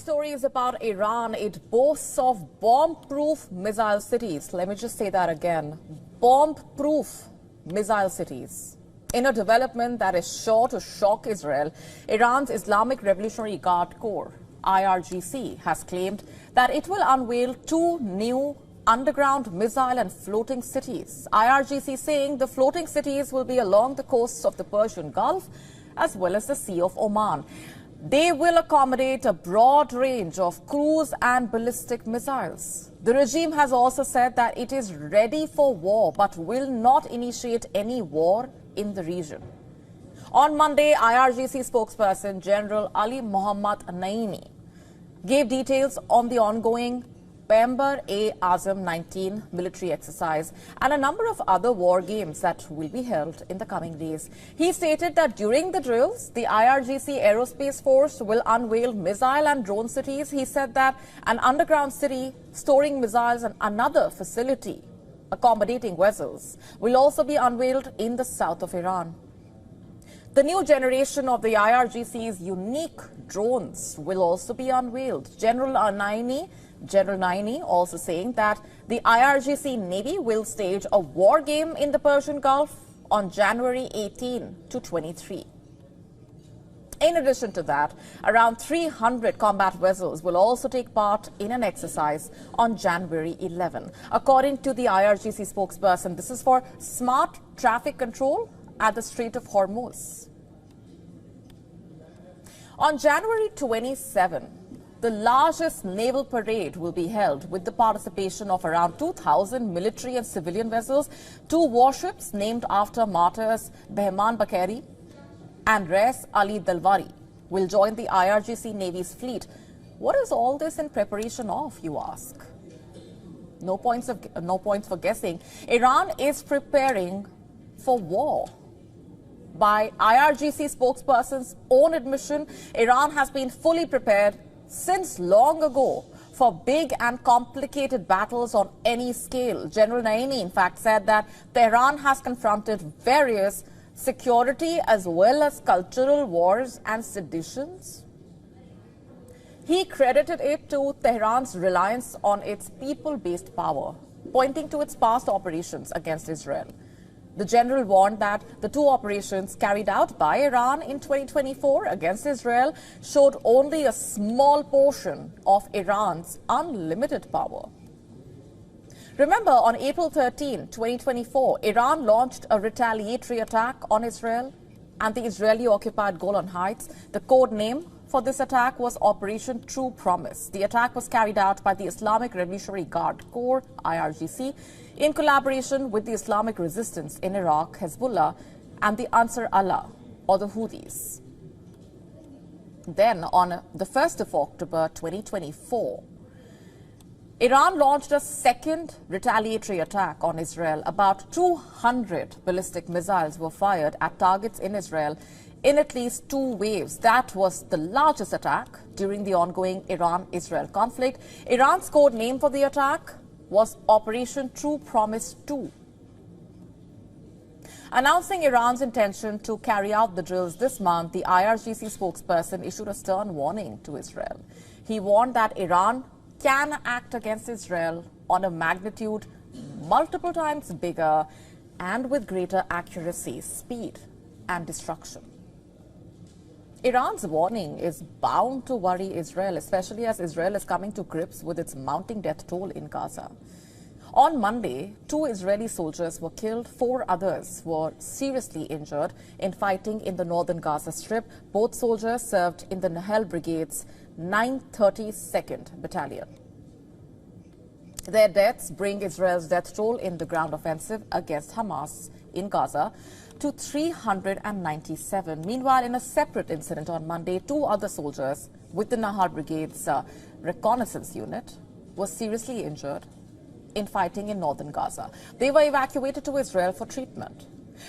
next story is about Iran. It boasts of bomb-proof missile cities. Let me just say that again. Bomb-proof missile cities. In a development that is sure to shock Israel, Iran's Islamic Revolutionary Guards Corps, IRGC, has claimed that it will unveil two new underground missile and floating cities. IRGC saying the floating cities will be along the coasts of the Persian Gulf as well as the Sea of Oman. They will accommodate a broad range of cruise and ballistic missiles. The regime has also said that it is ready for war but will not initiate any war in the region. On Monday, IRGC spokesperson General Ali Mohammad Naeini gave details on the ongoing Payambar-e-Azam 19 military exercise and a number of other war games that will be held in the coming days. He stated that during the drills, the IRGC Aerospace Force will unveil missile and drone cities. He said that an underground city storing missiles and another facility accommodating vessels will also be unveiled in the south of Iran. The new generation of the IRGC's unique drones will also be unveiled. General Naeini also saying that the IRGC Navy will stage a war game in the Persian Gulf on January 18 to 23. In addition to that, around 300 combat vessels will also take part in an exercise on January 11. According to the IRGC spokesperson, this is for smart traffic control at the Strait of Hormuz. On January 27, the largest naval parade will be held with the participation of around 2,000 military and civilian vessels. Two warships named after martyrs Payambar-e-Azam and Res Ali Dalwari will join the IRGC Navy's fleet. What is all this in preparation of, you ask? No points for guessing. Iran is preparing for war. By IRGC spokesperson's own admission, Iran has been fully prepared since long ago for big and complicated battles on any scale. General Naeini, in fact, said that Tehran has confronted various security as well as cultural wars and seditions. He credited it to Tehran's reliance on its people-based power, pointing to its past operations against Israel. The general warned that the two operations carried out by Iran in 2024 against Israel showed only a small portion of Iran's unlimited power. Remember, on April 13, 2024, Iran launched a retaliatory attack on Israel and the Israeli-occupied Golan Heights. The code name for this attack was Operation True Promise. The attack was carried out by the Islamic Revolutionary Guards Corps, IRGC, in collaboration with the Islamic Resistance in Iraq, Hezbollah, and the Ansar Allah, or the Houthis. Then, on the 1st of October 2024, Iran launched a second retaliatory attack on Israel. About 200 ballistic missiles were fired at targets in Israel in at least two waves. That was the largest attack during the ongoing Iran-Israel conflict. Iran's code name for the attack was Operation True Promise 2. Announcing Iran's intention to carry out the drills this month, the IRGC spokesperson issued a stern warning to Israel. He warned that Iran can act against Israel on a magnitude multiple times bigger and with greater accuracy, speed, and destruction. Iran's warning is bound to worry Israel, especially as Israel is coming to grips with its mounting death toll in Gaza. On Monday, 2 Israeli soldiers were killed, 4 others were seriously injured in fighting in the northern Gaza Strip. Both soldiers served in the Nahal Brigade's 932nd Battalion. Their deaths bring Israel's death toll in the ground offensive against Hamas in Gaza to 397. Meanwhile, in a separate incident on Monday, 2 other soldiers with the Nahal Brigade's reconnaissance unit were seriously injured in fighting in northern Gaza. They were evacuated to Israel for treatment.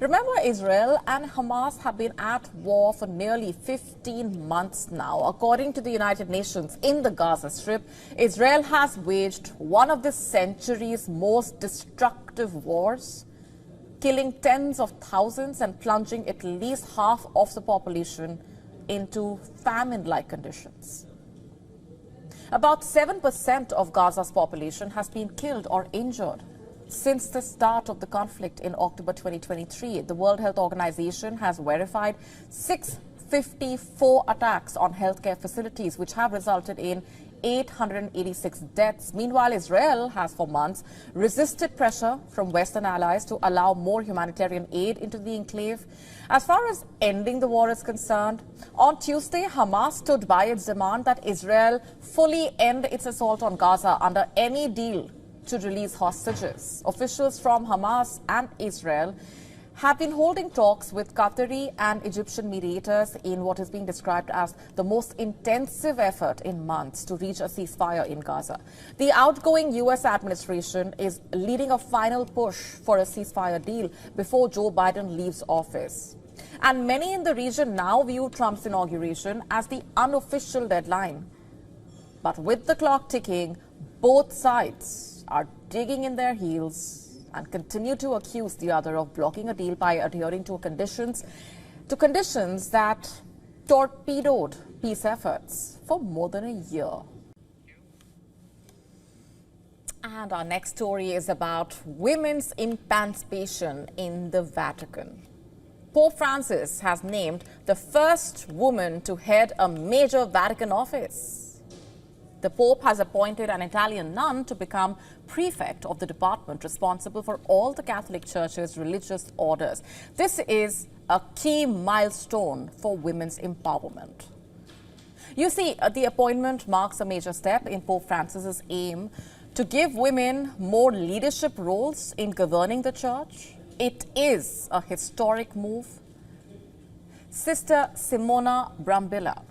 Remember, Israel and Hamas have been at war for nearly 15 months now. According to the United Nations, in the Gaza Strip, Israel has waged one of this century's most destructive wars, killing tens of thousands and plunging at least half of the population into famine-like conditions. About 7% of Gaza's population has been killed or injured since the start of the conflict in October 2023. The World Health Organization has verified 654 attacks on healthcare facilities, which have resulted in 886 deaths. Meanwhile, Israel has for months resisted pressure from Western allies to allow more humanitarian aid into the enclave. As far as ending the war is concerned, on Tuesday, Hamas stood by its demand that Israel fully end its assault on Gaza under any deal to release hostages. Officials from Hamas and Israel have been holding talks with Qatari and Egyptian mediators in what is being described as the most intensive effort in months to reach a ceasefire in Gaza. The outgoing U.S. administration is leading a final push for a ceasefire deal before Joe Biden leaves office. And many in the region now view Trump's inauguration as the unofficial deadline. But with the clock ticking, both sides are digging in their heels and continue to accuse the other of blocking a deal by adhering to conditions that torpedoed peace efforts for more than a year. And our next story is about women's emancipation in the Vatican. Pope Francis has named the first woman to head a major Vatican office. The Pope has appointed an Italian nun to become prefect of the department responsible for all the Catholic Church's religious orders. This is a key milestone for women's empowerment. You see, the appointment marks a major step in Pope Francis's aim to give women more leadership roles in governing the Church. It is a historic move. Sister Simona Brambilla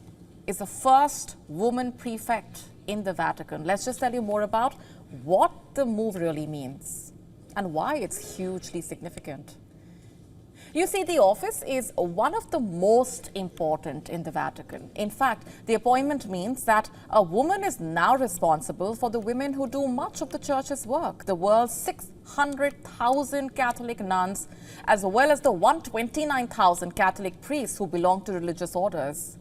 is the first woman prefect in the Vatican. Let's just tell you more about what the move really means and why it's hugely significant. You see, the office is one of the most important in the Vatican. In fact, the appointment means that a woman is now responsible for the women who do much of the Church's work, the world's 600,000 Catholic nuns, as well as the 129,000 Catholic priests who belong to religious orders.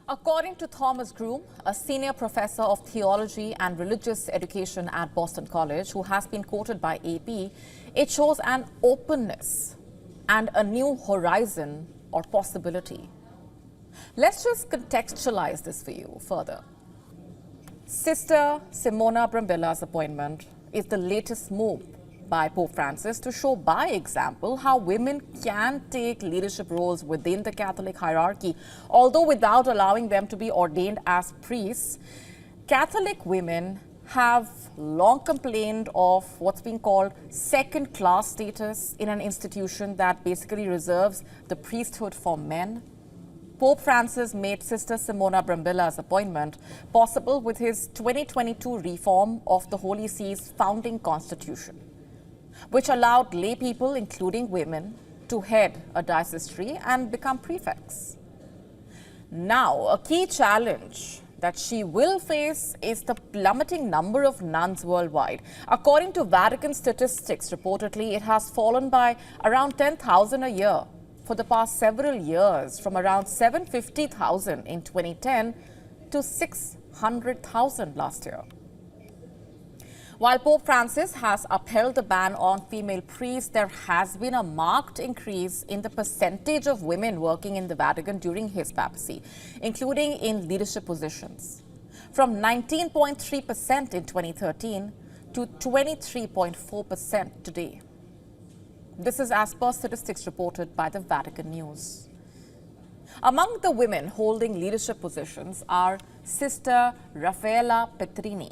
According to Thomas Groom, a senior professor of theology and religious education at Boston College, who has been quoted by AP, it shows an openness and a new horizon or possibility. Let's just contextualize this for you further. Sister Simona Brambilla's appointment is the latest move by Pope Francis to show by example how women can take leadership roles within the Catholic hierarchy. Although without allowing them to be ordained as priests, Catholic women have long complained of what's being called second-class status in an institution that basically reserves the priesthood for men. Pope Francis made Sister Simona Brambilla's appointment possible with his 2022 reform of the Holy See's founding constitution, which allowed lay people, including women, to head a diocesary and become prefects. Now, a key challenge that she will face is the plummeting number of nuns worldwide. According to Vatican statistics, reportedly, it has fallen by around 10,000 a year for the past several years, from around 750,000 in 2010 to 600,000 last year. While Pope Francis has upheld the ban on female priests, there has been a marked increase in the percentage of women working in the Vatican during his papacy, including in leadership positions, from 19.3% in 2013 to 23.4% today. This is as per statistics reported by the Vatican News. Among the women holding leadership positions are Sister Raffaella Petrini,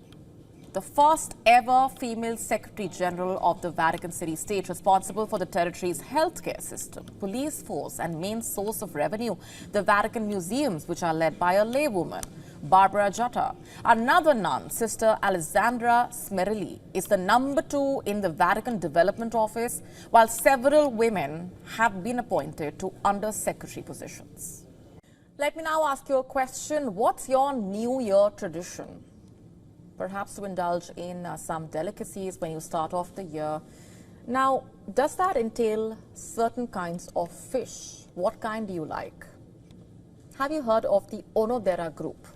the first ever female Secretary General of the Vatican City State, responsible for the territory's healthcare system, police force, and main source of revenue, the Vatican museums, which are led by a laywoman, Barbara Giutta. Another nun, Sister Alessandra Smerilli, is the number 2 in the Vatican Development Office, while several women have been appointed to under-secretary positions. Let me now ask you a question. What's your New Year tradition? Perhaps to indulge in some delicacies when you start off the year. Now, does that entail certain kinds of fish? What kind do you like? Have you heard of the Onodera group?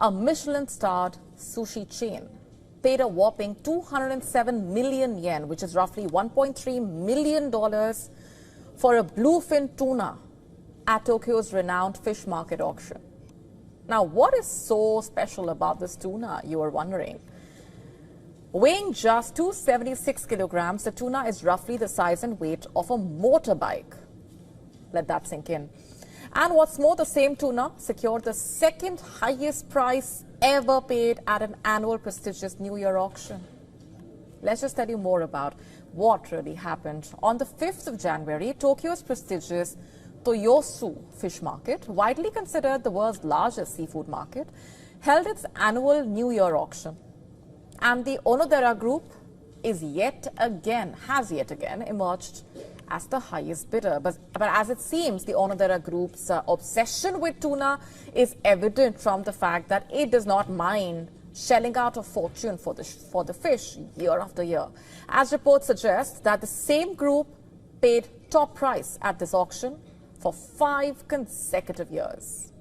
a Michelin-starred sushi chain, paid a whopping 207 million yen, which is roughly $1.3 million, for a bluefin tuna at Tokyo's renowned fish market auction. Now, what is so special about this tuna, you are wondering? Weighing just 276 kilograms, the tuna is roughly the size and weight of a motorbike. Let that sink in. And what's more, the same tuna secured the second highest price ever paid at an annual prestigious New Year auction. Let's just tell you more about what really happened. On the 5th of January, Tokyo's prestigious Toyosu fish market, widely considered the world's largest seafood market, held its annual New Year auction. And the Onodera Group has yet again emerged as the highest bidder. But as it seems, the Onodera Group's obsession with tuna is evident from the fact that it does not mind shelling out a fortune for the fish year after year. As reports suggest that the same group paid top price at this auction for 5 consecutive years.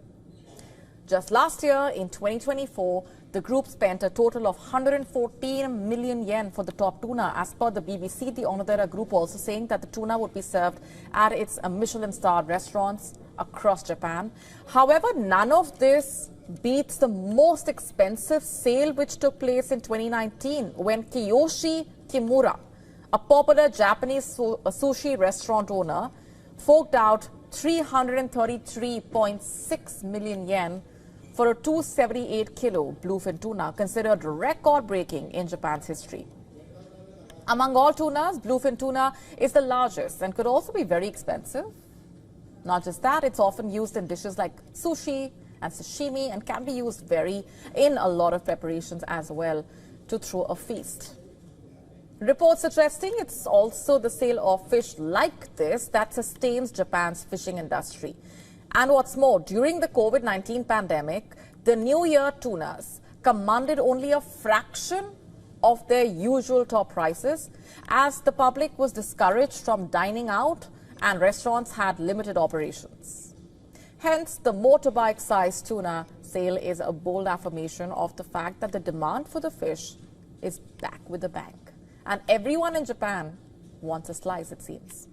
Just last year, in 2024, the group spent a total of 114 million yen for the top tuna. As per the BBC, the Onodera Group also saying that the tuna would be served at its Michelin-starred restaurants across Japan. However, none of this beats the most expensive sale which took place in 2019 when Kiyoshi Kimura, a popular Japanese sushi restaurant owner, forked out 333.6 million yen for a 278-kilo bluefin tuna, considered record-breaking in Japan's history. Among all tunas, bluefin tuna is the largest and could also be very expensive. Not just that, it's often used in dishes like sushi and sashimi and can be used in a lot of preparations as well to throw a feast. Reports suggesting it's also the sale of fish like this that sustains Japan's fishing industry. And what's more, during the COVID-19 pandemic, the New Year tunas commanded only a fraction of their usual top prices as the public was discouraged from dining out and restaurants had limited operations. Hence, the motorbike-sized tuna sale is a bold affirmation of the fact that the demand for the fish is back with a bang. And everyone in Japan wants a slice, it seems.